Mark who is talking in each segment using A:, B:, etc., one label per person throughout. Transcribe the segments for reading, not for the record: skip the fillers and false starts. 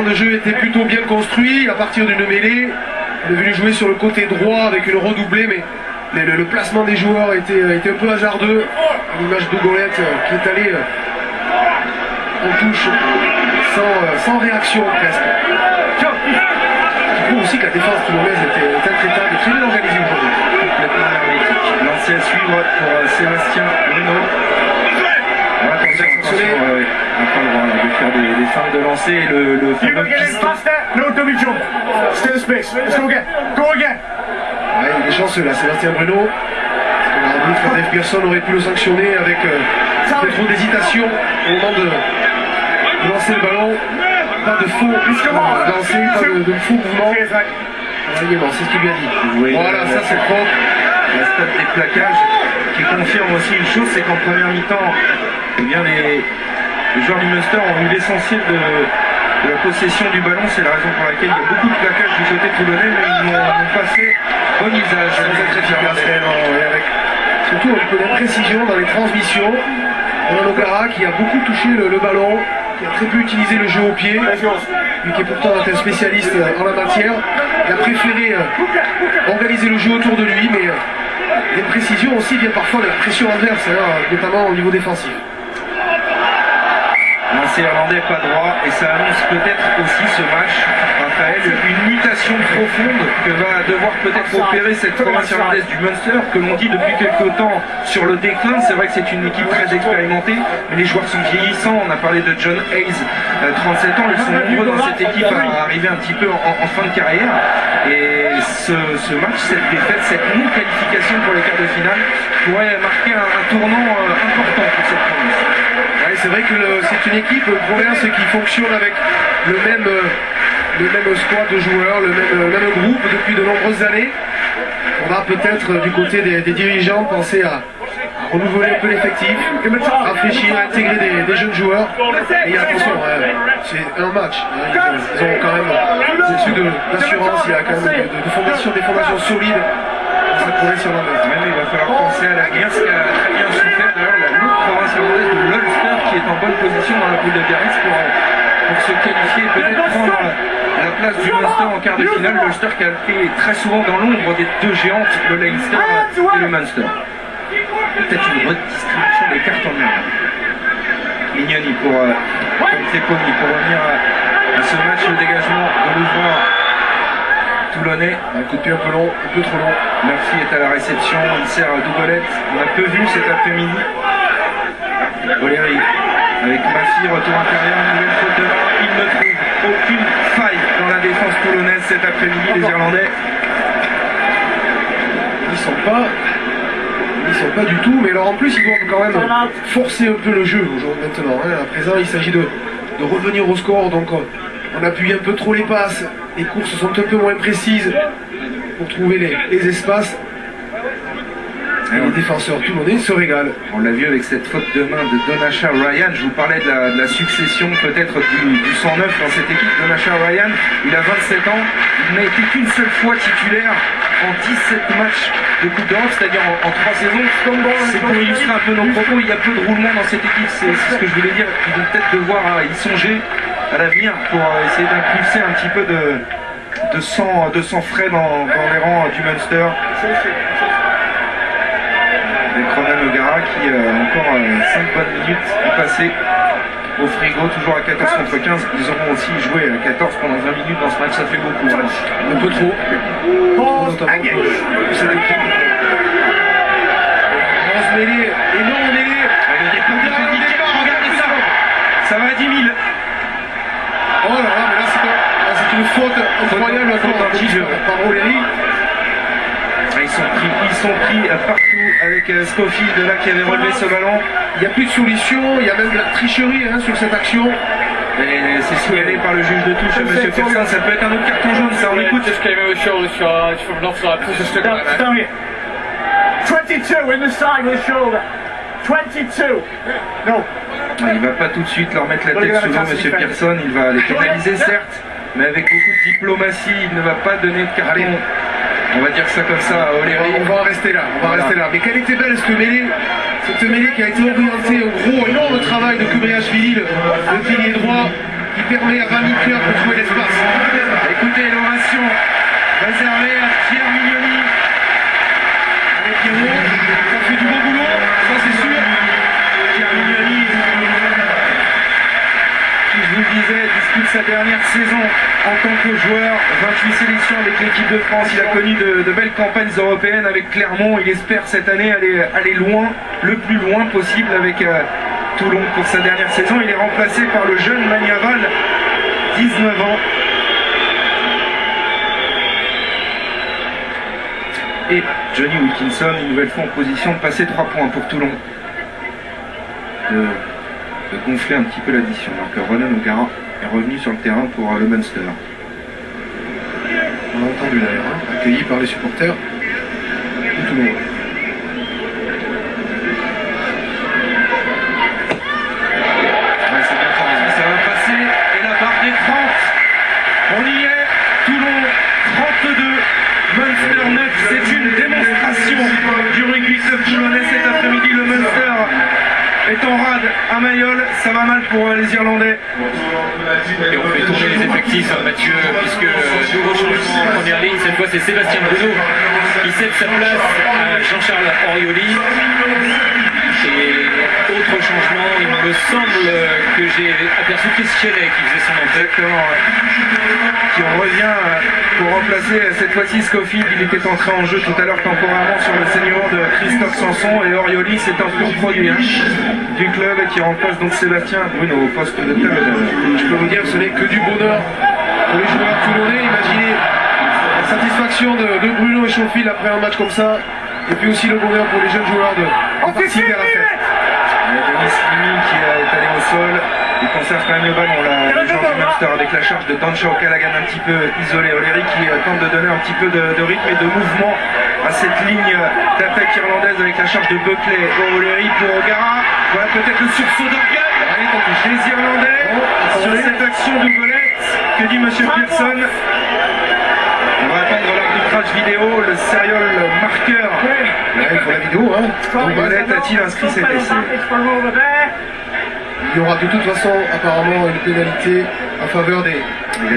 A: Le jeu était plutôt bien construit. À partir d'une mêlée, on est venu jouer sur le côté droit avec une redoublée, mais le placement des joueurs était un peu hasardeux. À l'image d'Ogolette qui est allé en touche sans réaction presque. Je trouve aussi que la défense toulonnaise était intraitable et très bien organisée aujourd'hui.
B: Complètement hermétique. Lancé à suivre pour Sébastien Bruno. Attention, on n'a pas le droit de faire des fins de lancer. Le fameux piston.
A: Ouais, il est chanceux là, Sébastien Bruno. Parce que l'arbitre Dave Pearson aurait pu le sanctionner avec trop d'hésitation au moment de lancer le ballon. Pas de faux lancer, pas de faux mouvement. C'est ce qu'il lui a dit.
B: Oui,
A: voilà, ça c'est propre.
B: La stat des plaquages qui confirme aussi une chose, c'est qu'en première mi-temps, eh bien, les joueurs du Munster ont eu l'essentiel de la possession du ballon. C'est la raison pour laquelle il y a beaucoup de plaquages du côté toulonnais, mais ils n'ont pas fait bon usage.
A: Surtout un peu d'imprécision dans les transmissions. On a Nogara qui a beaucoup touché le ballon, qui a très peu utilisé le jeu au pied, lui qui est pourtant un spécialiste en la matière. Il a préféré organiser le jeu autour de lui, mais l'imprécision aussi vient parfois de la pression adverse, notamment au niveau défensif.
B: Lancé irlandais pas droit, et ça annonce peut-être aussi ce match, Raphaël, une mutation profonde que va devoir peut-être opérer cette province irlandaise du Munster, que l'on dit depuis quelques temps sur le déclin. C'est vrai que c'est une équipe très expérimentée, mais les joueurs sont vieillissants. On a parlé de John Hayes, 37 ans, ils sont nombreux dans cette équipe à arriver un petit peu en fin de carrière. Et ce match, cette défaite, cette non-qualification pour les quarts de finale pourrait marquer un tournant important pour cette province.
A: C'est vrai que c'est une équipe province qui fonctionne avec le même squad de joueurs, le même groupe depuis de nombreuses années. On va peut-être du côté des dirigeants penser à renouveler un peu l'effectif, réfléchir, intégrer des jeunes joueurs. Et attention, c'est un match. Ils ont quand même des trucs d'assurance, il y a quand même des fondations solides dans cette province irlandaise.
B: Il va falloir penser à la guerre, ce qu'a très bien souffert d'ailleurs l'autre province irlandaise de l'Ulster qui est en bonne position dans la poule de Biarritz pour se qualifier et peut-être prendre la place du Munster en quart de finale. L'Ulster qui a été très souvent dans l'ombre des deux géantes, le Leinster et le Munster. Peut-être une redistribution des cartes en main. Mignoni pour Teponi pour revenir à ce match, le dégagement de l'ouvreur toulonnais.
A: Un coup de pied un peu long, un peu trop long.
B: Murphy est à la réception, il sert à Doubolette. On a peu vu cet après-midi. O'Leary avec Maffi, retour intérieur, une nouvelle faute de main. Il ne trouve aucune faille dans la défense toulonnaise cet après-midi, les Irlandais.
A: Ils sont pas du tout, mais alors en plus ils doivent quand même forcer un peu le jeu aujourd'hui maintenant. À présent il s'agit de revenir au score, donc on appuie un peu trop les passes, les courses sont un peu moins précises pour trouver les espaces. Et les défenseurs toulonnais se régalent.
B: On l'a vu avec cette faute de main de Donasha Ryan. Je vous parlais de la succession peut-être du 109 dans cette équipe. Donasha Ryan, il a 27 ans, il n'a été qu'une seule fois titulaire en 17 matchs de Coupe d'Europe, c'est-à-dire en 3 saisons. C'est pour illustrer un peu nos propos, il y a peu de roulement dans cette équipe, c'est ce que je voulais dire. Ils vont peut-être devoir y songer à l'avenir pour essayer d'impulser un petit peu de sang frais dans les rangs du Munster. Avec Ronan O'Gara qui a encore 5 bonnes minutes à passer au frigo, toujours à 14 contre 15. Ils auront aussi joué à 14 pendant 20 minutes dans ce match, ça fait beaucoup.
A: Un peu trop. Notamment cette équipe. Grosse mêlée, énorme mêlée.
B: Le départ, regardez ça. Ça va à 10 000.
A: Oh là là, mais là c'est une faute incroyable par O'Leary.
B: Ils sont pris partout avec Scofield là qui avait relevé ce ballon.
A: Il n'y a plus de solution, il y a même de la tricherie sur cette action.
B: Et c'est signalé par le juge de touche, M. Ferguson. Ça peut être un autre carton jaune, ça on écoute.
C: 22 in the side with the shoulder. 22. No.
B: Il va pas tout de suite leur mettre la tête sous l'eau, M. Pearson. Il va les pénaliser certes, mais avec beaucoup de diplomatie, il ne va pas donner de carton. On va dire ça comme ça à O'Leary.
A: On va en rester là, Mais quelle était belle cette mêlée qui a été orientée au gros énorme travail de Kubriashvili, le pilier droit, qui permet à Rami Pierre de jouer
B: sa dernière saison en tant que joueur. 28 sélections avec l'équipe de France. Il a connu de belles campagnes européennes avec Clermont. Il espère cette année aller loin, le plus loin possible avec Toulon pour sa dernière saison. Il est remplacé par le jeune Magnaval, 19 ans. Et Johnny Wilkinson, une nouvelle fois en position de passer 3 points pour Toulon. De gonfler un petit peu l'addition. Donc Ronan O'Gara est revenu sur le terrain pour le Munster.
A: On a entendu d'ailleurs, accueilli par les supporters de Toulon.
B: Ouais, c'est bien tendu, ça va passer. Et la barre des 30. On y est. Toulon 32. Munster 9. C'est une démonstration du rugby club toulonnais cet après-midi. Le Munster est en rade à Mayol, ça va mal pour les Irlandais.
D: Et on fait tourner les effectifs, Mathieu, puisque nouveau changement en première ligne, cette fois c'est Sébastien Bruno qui cède sa place à Jean-Charles Orioli. Et autre changement, il me semble que j'ai aperçu Chris Shelley qui faisait son entrée.
B: Exactement, qui en revient pour remplacer cette fois-ci Scofield. Il était entré en jeu tout à l'heure temporairement sur le senior de Christophe Sanson, et Orioli c'est un pur produit du club qui remplace donc Sébastien Bruno au poste de table.
A: Je peux vous dire que ce n'est que du bonheur pour les joueurs toulonnais. Imaginez la satisfaction de Bruno et Schofield après un match comme ça, et puis aussi le bonheur pour les jeunes joueurs de participer à la fête.
B: Denis Limi qui est allé au sol, il conserve quand même le ballon là, les joueurs du Munster avec la charge de Dancho O'Callaghan un petit peu isolé. O'Leary qui tente de donner un petit peu de rythme et de mouvement à cette ligne d'attaque irlandaise avec la charge de Buckley. O'Leary pour O'Gara, voilà peut-être le sursaut d'orgueil des Irlandais sur cette action de Golette. Que dit Monsieur Pearson? On va attendre l'arbitrage vidéo, le serial marqueur.
A: Ouais, pour la vidéo, hein.
B: Donc Golette a-t-il inscrit cet essai?
A: Il y aura de toute façon apparemment une pénalité en faveur des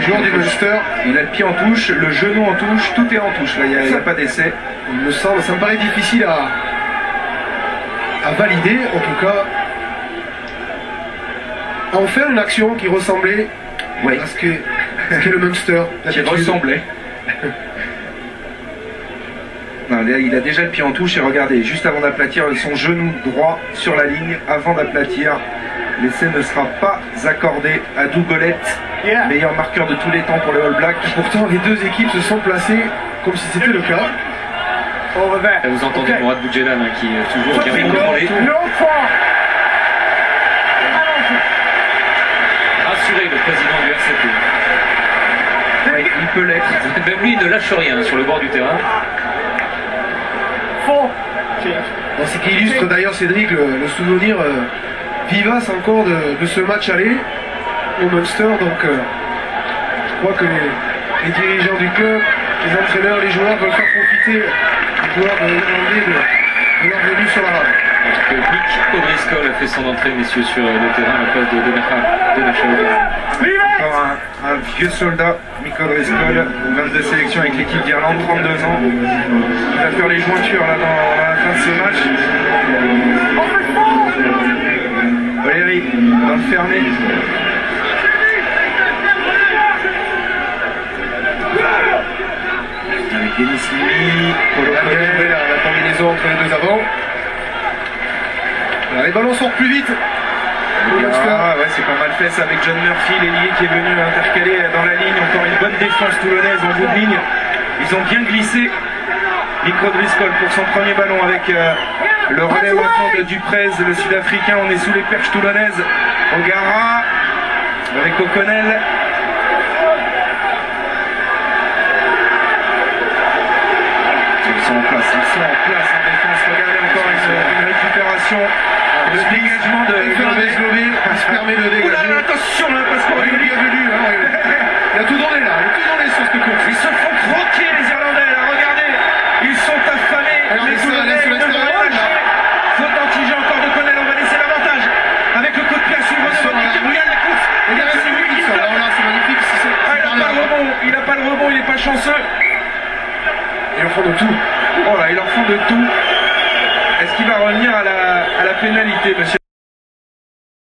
A: joueurs du Munster.
B: Il a le pied en touche, le genou en touche, tout est en touche là, il n'y a pas d'essai.
A: Il me semble, ça me paraît difficile à valider, en tout cas. À en faire une action qui ressemblait à ce qu'est le Munster.
B: Qui ressemblait. Non, là, il a déjà le pied en touche et regardez, juste avant d'aplatir son genou droit sur la ligne, avant d'aplatir, l'essai ne sera pas accordé à Doug Golette, meilleur marqueur de tous les temps pour les All Blacks.
A: Pourtant, les deux équipes se sont placées comme si c'était le cas.
D: Et vous entendez Mourad Boudjelal qui est toujours bien contrôlé. Rassuré le président du RCT.
B: Oui, il peut l'être.
D: Même lui il ne lâche rien sur le bord du terrain.
A: C'est qui illustre d'ailleurs, Cédric, le souvenir vivace encore de ce match aller au Munster. Donc je crois que les dirigeants du club, les entraîneurs, les joueurs veulent faire profiter les joueurs de l'Irlandais de leur venue sur la rade.
D: Nick O'Driscoll a fait son entrée, messieurs, sur le terrain à la place de Nacha.
B: Encore un vieux soldat, Mick O'Driscoll, 22 sélections avec l'équipe d'Irlande, 32 ans. Il va faire les jointures là dans la fin de ce match. Valérie dans le fermé. Avec Denis Limi, Polo Connell,
A: La combinaison entre les deux avants. Les ballons sortent plus vite.
B: Ah ouais, c'est pas mal fait ça avec John Murphy, l'ailier qui est venu intercaler dans la ligne. Encore une bonne défense toulonnaise en bout de ligne. Ils ont bien glissé. Mick O'Driscoll pour son premier ballon avec le relais maintenant de Duprez, le sud-africain. On est sous les perches toulonnaises. O'Gara avec O'Connell. Ils sont en place en défense. Regardez encore une récupération. Le dégagement de
A: Slové, il se permet de dégager.
B: Attention là, parce qu'on
A: Il est bienvenu. Il a tout donné là. Il a tout donné sur cette course.
B: Ils se font croquer les Irlandais là, regardez. Ils sont affamés.
A: Alors,
B: Les Toulonnais ne veulent pas lâcher. Faute d'antigé encore de Connell, on va laisser l'avantage. Avec le coup de pied à suivre de Roddy qui regarde la course.
A: Regardez, c'est lui qui sort. Là, c'est magnifique.
B: Il n'a pas le rebond, il n'est pas chanceux.
A: Ils en font de tout.
B: Oh là, ils en font de tout. Est-ce qu'il va revenir à la pénalité, monsieur?